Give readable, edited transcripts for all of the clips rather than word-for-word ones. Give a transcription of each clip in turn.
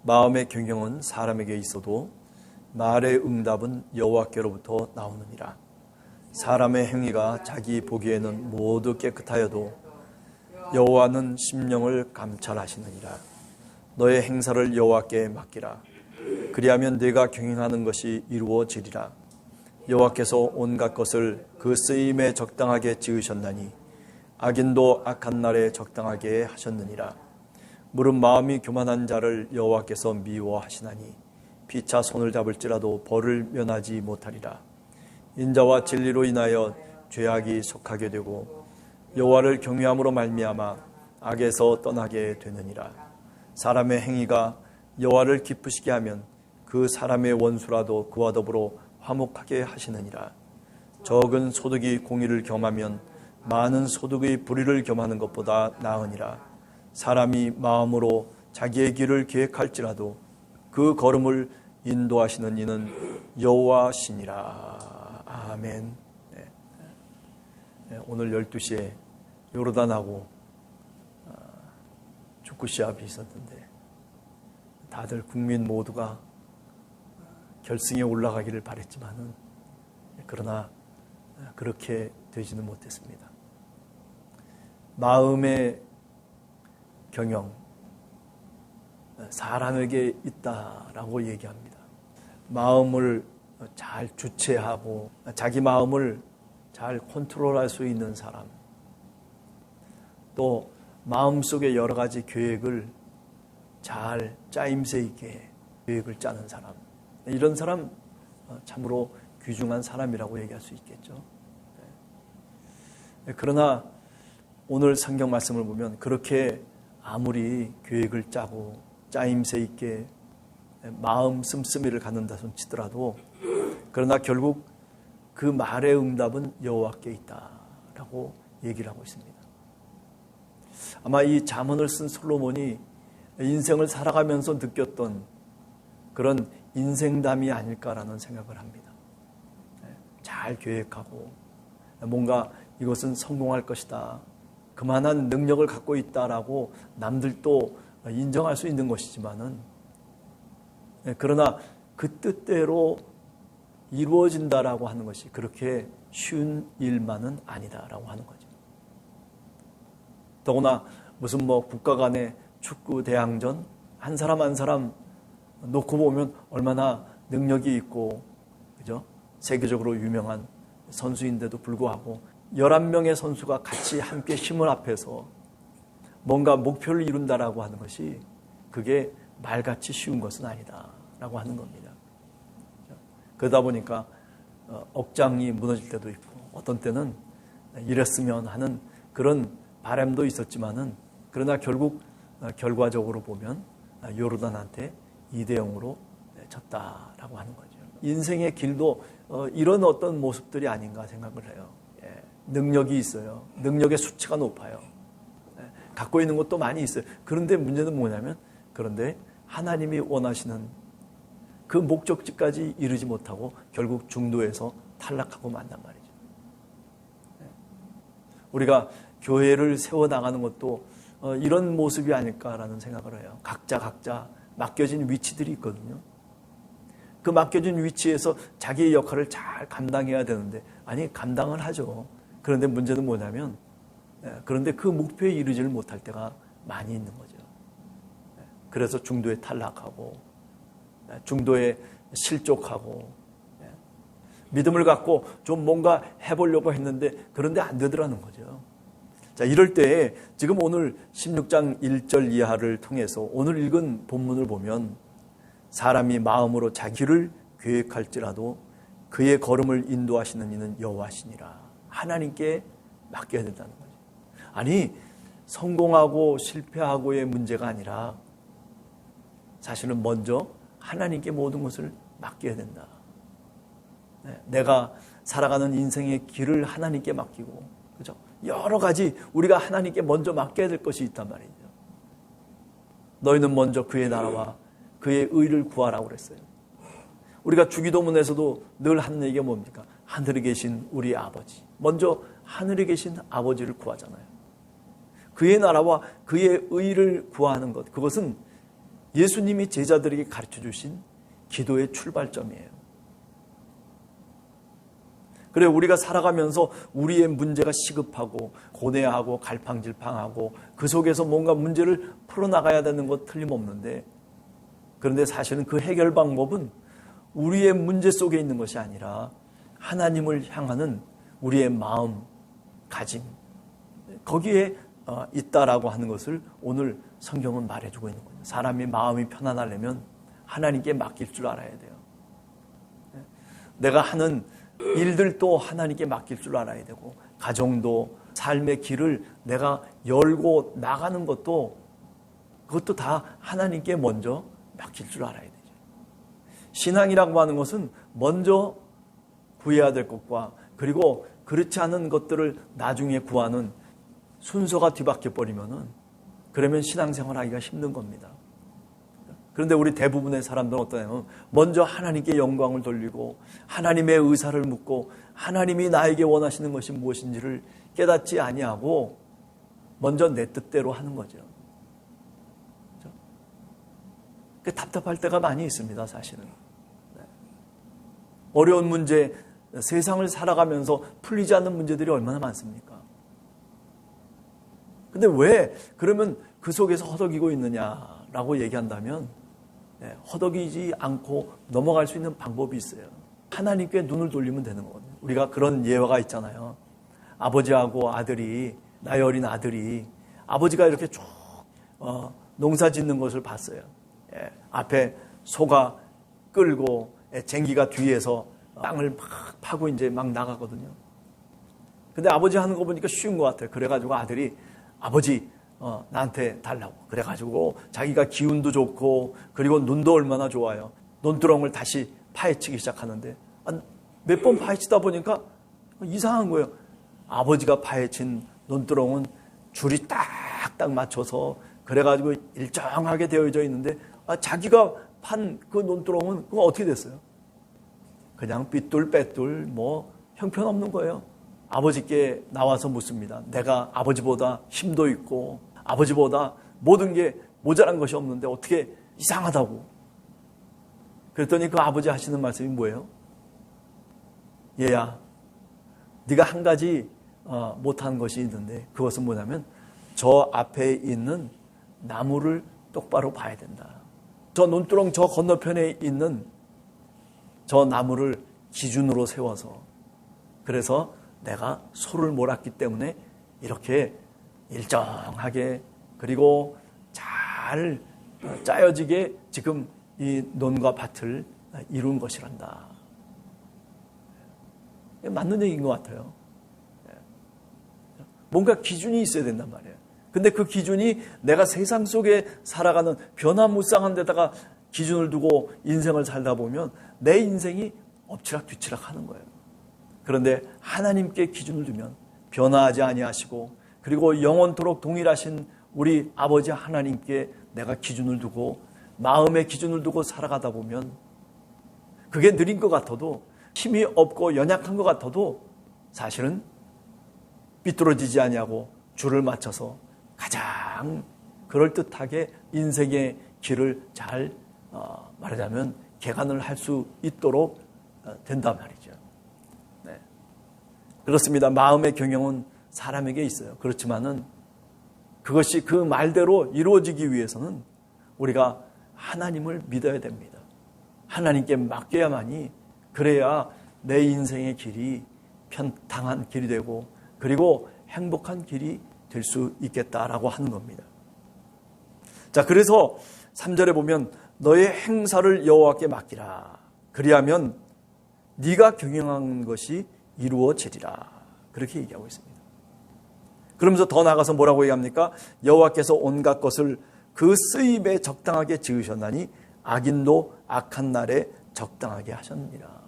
마음의 경영은 사람에게 있어도 말의 응답은 여호와께로부터 나오느니라. 사람의 행위가 자기 보기에는 모두 깨끗하여도 여호와는 심령을 감찰하시느니라. 너의 행사를 여호와께 맡기라. 그리하면 네가 경영하는 것이 이루어지리라. 여호와께서 온갖 것을 그 쓰임에 적당하게 지으셨나니 악인도 악한 날에 적당하게 하셨느니라. 무릇 마음이 교만한 자를 여호와께서 미워하시나니 피차 손을 잡을지라도 벌을 면하지 못하리라. 인자와 진리로 인하여 죄악이 속하게 되고 여호와를 경외함으로 말미암아 악에서 떠나게 되느니라. 사람의 행위가 여호와를 기쁘시게 하면 그 사람의 원수라도 그와 더불어 화목하게 하시느니라. 적은 소득이 공의를 겸하면 많은 소득의 불의를 겸하는 것보다 나으니라. 사람이 마음으로 자기의 길을 계획할지라도 그 걸음을 인도하시는 이는 여호와시니라. 아멘. 오늘 12시에 요르단하고 축구 시합이 있었는데 다들 국민 모두가 결승에 올라가기를 바랬지만은 그러나 그렇게 되지는 못했습니다. 마음의 경영, 사람에게 있다라고 얘기합니다. 마음을 잘 주체하고 자기 마음을 잘 컨트롤할 수 있는 사람, 또 마음속에 여러 가지 계획을 잘 짜임새 있게 계획을 짜는 사람, 이런 사람 참으로 귀중한 사람이라고 얘기할 수 있겠죠. 그러나 오늘 성경 말씀을 보면 그렇게 아무리 계획을 짜고 짜임새 있게 마음 씀씀이를 갖는다 손 치더라도 그러나 결국 그 말의 응답은 여호와께 있다라고 얘기를 하고 있습니다. 아마 이 잠언을 쓴 솔로몬이 인생을 살아가면서 느꼈던 그런 인생담이 아닐까라는 생각을 합니다. 잘 계획하고 뭔가 이것은 성공할 것이다, 그만한 능력을 갖고 있다라고 남들도 인정할 수 있는 것이지만은 그러나 그 뜻대로 이루어진다라고 하는 것이 그렇게 쉬운 일만은 아니다라고 하는 거죠. 더구나 무슨 국가 간의 축구 대항전 한 사람 한 사람 놓고 보면 얼마나 능력이 있고, 그죠? 세계적으로 유명한 선수인데도 불구하고 11명의 선수가 같이 함께 힘을 합해서 뭔가 목표를 이룬다라고 하는 것이 그게 말같이 쉬운 것은 아니다라고 하는 겁니다. 그러다 보니까 억장이 무너질 때도 있고 어떤 때는 이랬으면 하는 그런 바람도 있었지만은 그러나 결국 결과적으로 보면 요르단한테 2대0으로 졌다라고 하는 거죠. 인생의 길도 이런 어떤 모습들이 아닌가 생각을 해요. 능력이 있어요. 능력의 수치가 높아요. 갖고 있는 것도 많이 있어요. 그런데 문제는 뭐냐면 그런데 하나님이 원하시는 그 목적지까지 이르지 못하고 결국 중도에서 탈락하고 만단 말이죠. 우리가 교회를 세워나가는 것도 이런 모습이 아닐까라는 생각을 해요. 각자 맡겨진 위치들이 있거든요. 그 맡겨진 위치에서 자기의 역할을 잘 감당해야 되는데 아니 감당을 하죠. 그런데 문제는 뭐냐면 그런데 그 목표에 이르지를 못할 때가 많이 있는 거죠. 그래서 중도에 탈락하고 중도에 실족하고 믿음을 갖고 좀 뭔가 해보려고 했는데 그런데 안 되더라는 거죠. 자, 이럴 때에 지금 오늘 16장 1절 이하를 통해서 오늘 읽은 본문을 보면 사람이 마음으로 자기를 계획할지라도 그의 걸음을 인도하시는 이는 여호와시니라. 하나님께 맡겨야 된다는 거죠. 아니 성공하고 실패하고의 문제가 아니라 사실은 먼저 하나님께 모든 것을 맡겨야 된다. 내가 살아가는 인생의 길을 하나님께 맡기고, 그죠? 여러 가지 우리가 하나님께 먼저 맡겨야 될 것이 있단 말이죠. 너희는 먼저 그의 나라와 그의 의를 구하라고 그랬어요. 우리가 주기도문에서도 늘 하는 얘기가 뭡니까? 하늘에 계신 우리 아버지. 먼저 하늘에 계신 아버지를 구하잖아요. 그의 나라와 그의 의를 구하는 것, 그것은 예수님이 제자들에게 가르쳐 주신 기도의 출발점이에요. 그래, 우리가 살아가면서 우리의 문제가 시급하고 고뇌하고 갈팡질팡하고 그 속에서 뭔가 문제를 풀어나가야 되는 것 틀림없는데, 그런데 사실은 그 해결 방법은 우리의 문제 속에 있는 것이 아니라 하나님을 향하는 우리의 마음, 가짐, 거기에 있다라고 하는 것을 오늘 성경은 말해주고 있는 거예요. 사람이 마음이 편안하려면 하나님께 맡길 줄 알아야 돼요. 내가 하는 일들도 하나님께 맡길 줄 알아야 되고, 가정도, 삶의 길을 내가 열고 나가는 것도, 그것도 다 하나님께 먼저 맡길 줄 알아야 되죠. 신앙이라고 하는 것은 먼저 구해야 될 것과, 그리고 그렇지 않은 것들을 나중에 구하는 순서가 뒤바뀌어 버리면은, 그러면 신앙생활 하기가 힘든 겁니다. 그런데 우리 대부분의 사람들은 어떠냐면 먼저 하나님께 영광을 돌리고 하나님의 의사를 묻고 하나님이 나에게 원하시는 것이 무엇인지를 깨닫지 아니하고 먼저 내 뜻대로 하는 거죠. 답답할 때가 많이 있습니다, 사실은. 어려운 문제, 세상을 살아가면서 풀리지 않는 문제들이 얼마나 많습니까? 근데 왜 그러면 그 속에서 허덕이고 있느냐라고 얘기한다면, 허덕이지 않고 넘어갈 수 있는 방법이 있어요. 하나님께 눈을 돌리면 되는 거거든요. 우리가 그런 예화가 있잖아요. 아버지하고 아들이, 나이 어린 아들이, 아버지가 이렇게 쭉 농사 짓는 것을 봤어요. 앞에 소가 끌고 쟁기가 뒤에서 땅을 막 파고 이제 막 나가거든요. 근데 아버지 하는 거 보니까 쉬운 것 같아요. 그래가지고 아들이, 아버지 나한테 달라고. 그래가지고 자기가 기운도 좋고 그리고 눈도 얼마나 좋아요. 논두렁을 다시 파헤치기 시작하는데 몇 번 파헤치다 보니까 이상한 거예요. 아버지가 파헤친 논두렁은 줄이 딱딱 맞춰서 그래가지고 일정하게 되어져 있는데, 자기가 판 그 논두렁은 그거 어떻게 됐어요? 그냥 삐뚤빼뚤 뭐 형편없는 거예요. 아버지께 나와서 묻습니다. 내가 아버지보다 힘도 있고 아버지보다 모든 게 모자란 것이 없는데 어떻게 이상하다고. 그랬더니 그 아버지 하시는 말씀이 뭐예요? 얘야, 네가 한 가지 못한 것이 있는데 그것은 뭐냐면 저 앞에 있는 나무를 똑바로 봐야 된다. 저 논두렁 저 건너편에 있는 저 나무를 기준으로 세워서, 그래서 내가 소를 몰았기 때문에 이렇게 일정하게 그리고 잘 짜여지게 지금 이 논과 밭을 이룬 것이란다. 맞는 얘기인 것 같아요. 뭔가 기준이 있어야 된단 말이에요. 근데 그 기준이 내가 세상 속에 살아가는 변화무쌍한 데다가 기준을 두고 인생을 살다 보면 내 인생이 엎치락뒤치락 하는 거예요. 그런데 하나님께 기준을 두면 변화하지 아니하시고, 그리고 영원토록 동일하신 우리 아버지 하나님께 내가 기준을 두고 마음의 기준을 두고 살아가다 보면, 그게 느린 것 같아도, 힘이 없고 연약한 것 같아도 사실은 삐뚤어지지 아니하고 줄을 맞춰서 가장 그럴듯하게 인생의 길을 잘 말하자면 개간을 할 수 있도록 된단 말이죠. 네. 그렇습니다. 마음의 경영은 사람에게 있어요. 그렇지만은 그것이 그 말대로 이루어지기 위해서는 우리가 하나님을 믿어야 됩니다. 하나님께 맡겨야만이, 그래야 내 인생의 길이 편당한 길이 되고 그리고 행복한 길이 될 수 있겠다라고 하는 겁니다. 자, 그래서 3절에 보면 너의 행사를 여호와께 맡기라. 그리하면 네가 경영한 것이 이루어지리라. 그렇게 얘기하고 있습니다. 그러면서 더 나아가서 뭐라고 얘기합니까? 여호와께서 온갖 것을 그 쓰임에 적당하게 지으셨나니 악인도 악한 날에 적당하게 하셨느니라.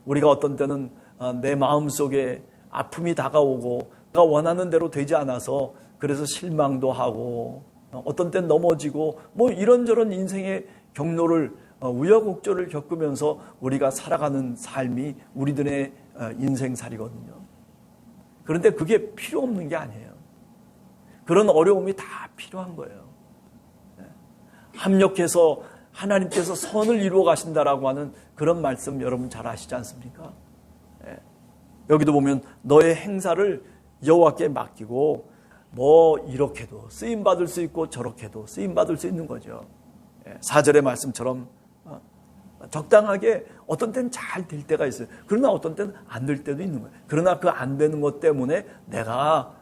우리가 어떤 때는 내 마음속에 아픔이 다가오고 내가 원하는 대로 되지 않아서 그래서 실망도 하고 어떤 때는 넘어지고 뭐 이런저런 인생의 경로를 우여곡절을 겪으면서 우리가 살아가는 삶이 우리들의 인생살이거든요. 그런데 그게 필요 없는 게 아니에요. 그런 어려움이 다 필요한 거예요. 합력해서 하나님께서 선을 이루어 가신다라고 하는 그런 말씀 여러분 잘 아시지 않습니까? 예. 여기도 보면 너의 행사를 여호와께 맡기고 뭐 이렇게도 쓰임 받을 수 있고 저렇게도 쓰임 받을 수 있는 거죠. 4절의 말씀처럼 적당하게 어떤 때는 잘 될 때가 있어요. 그러나 어떤 때는 안 될 때도 있는 거예요. 그러나 그 안 되는 것 때문에 내가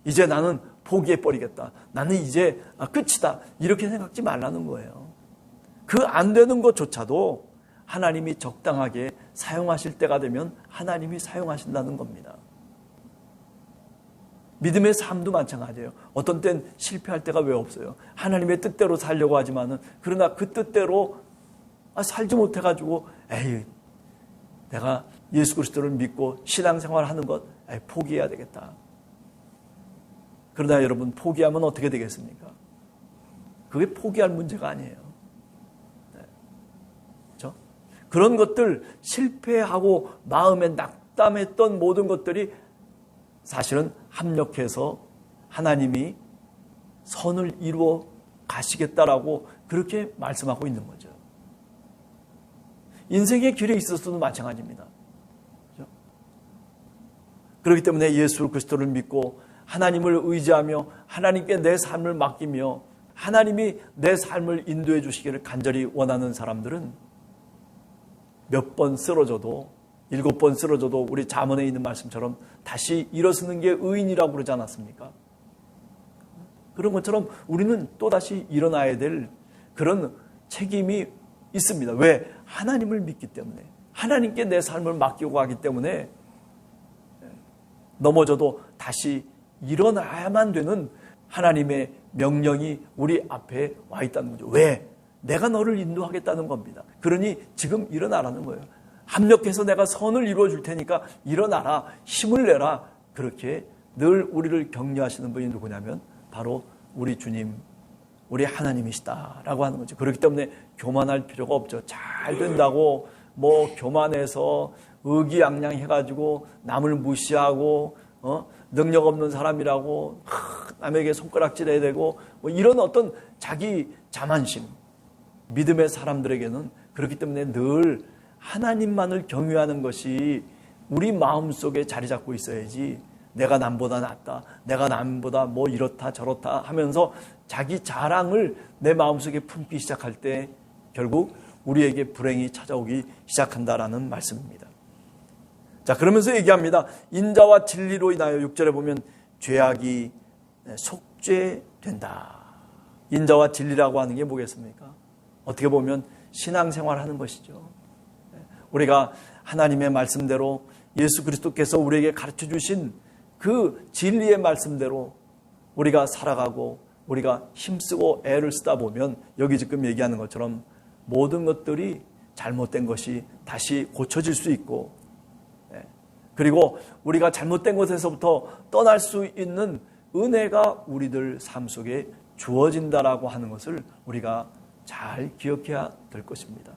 이제 나는 포기해 버리겠다. 나는 이제 끝이다. 이렇게 생각지 말라는 거예요. 그 안 되는 것조차도 하나님이 적당하게 사용하실 때가 되면 하나님이 사용하신다는 겁니다. 믿음의 삶도 마찬가지예요. 어떤 땐 실패할 때가 왜 없어요? 하나님의 뜻대로 살려고 하지만은 그러나 그 뜻대로 살지 못해가지고 에이 내가 예수 그리스도를 믿고 신앙생활 하는 것 포기해야 되겠다. 그러나 여러분 포기하면 어떻게 되겠습니까? 그게 포기할 문제가 아니에요. 그렇죠? 그런 것들 실패하고 마음에 낙담했던 모든 것들이 사실은 합력해서 하나님이 선을 이루어 가시겠다라고 그렇게 말씀하고 있는 거죠. 인생의 길에 있어서도 마찬가지입니다. 그렇죠? 그렇기 때문에 예수 그리스도를 믿고 하나님을 의지하며 하나님께 내 삶을 맡기며 하나님이 내 삶을 인도해 주시기를 간절히 원하는 사람들은 몇 번 쓰러져도 7번 쓰러져도 우리 잠언에 있는 말씀처럼 다시 일어서는 게 의인이라고 그러지 않았습니까? 그런 것처럼 우리는 또다시 일어나야 될 그런 책임이 있습니다. 왜? 하나님을 믿기 때문에 하나님께 내 삶을 맡기고 가기 때문에 넘어져도 다시 일어나야만 되는 하나님의 명령이 우리 앞에 와 있다는 거죠. 왜? 내가 너를 인도하겠다는 겁니다. 그러니 지금 일어나라는 거예요. 합력해서 내가 선을 이루어 줄 테니까 일어나라, 힘을 내라. 그렇게 늘 우리를 격려하시는 분이 누구냐면 바로 우리 주님, 우리 하나님이시다라고 하는 거죠. 그렇기 때문에 교만할 필요가 없죠. 잘 된다고 뭐 교만해서 의기양양해가지고 남을 무시하고 능력 없는 사람이라고 남에게 손가락질해야 되고 뭐 이런 어떤 자기 자만심, 믿음의 사람들에게는 그렇기 때문에 늘 하나님만을 경외하는 것이 우리 마음속에 자리 잡고 있어야지 내가 남보다 낫다, 내가 남보다 뭐 이렇다 저렇다 하면서 자기 자랑을 내 마음속에 품기 시작할 때 결국 우리에게 불행이 찾아오기 시작한다라는 말씀입니다. 자, 그러면서 얘기합니다. 인자와 진리로 인하여 6절에 보면 죄악이 속죄된다. 인자와 진리라고 하는 게 뭐겠습니까? 어떻게 보면 신앙생활 하는 것이죠. 우리가 하나님의 말씀대로 예수 그리스도께서 우리에게 가르쳐 주신 그 진리의 말씀대로 우리가 살아가고 우리가 힘쓰고 애를 쓰다 보면 여기 지금 얘기하는 것처럼 모든 것들이 잘못된 것이 다시 고쳐질 수 있고 그리고 우리가 잘못된 것에서부터 떠날 수 있는 은혜가 우리들 삶 속에 주어진다라고 하는 것을 우리가 잘 기억해야 될 것입니다.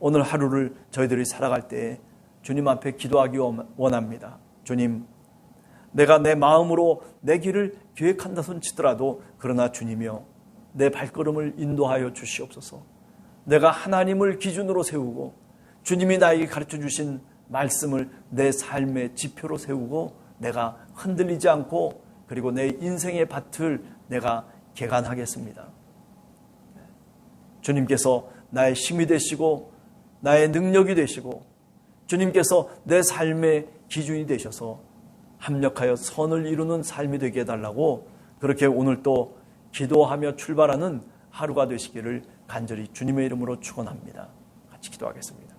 오늘 하루를 저희들이 살아갈 때 주님 앞에 기도하기 원합니다. 주님, 내가 내 마음으로 내 길을 계획한다 손치더라도 그러나 주님이여 내 발걸음을 인도하여 주시옵소서. 내가 하나님을 기준으로 세우고 주님이 나에게 가르쳐 주신 말씀을 내 삶의 지표로 세우고 내가 흔들리지 않고 그리고 내 인생의 밭을 내가 개간하겠습니다. 주님께서 나의 힘이 되시고 나의 능력이 되시고 주님께서 내 삶의 기준이 되셔서 합력하여 선을 이루는 삶이 되게 해달라고 그렇게 오늘 또 기도하며 출발하는 하루가 되시기를 간절히 주님의 이름으로 축원합니다. 같이 기도하겠습니다.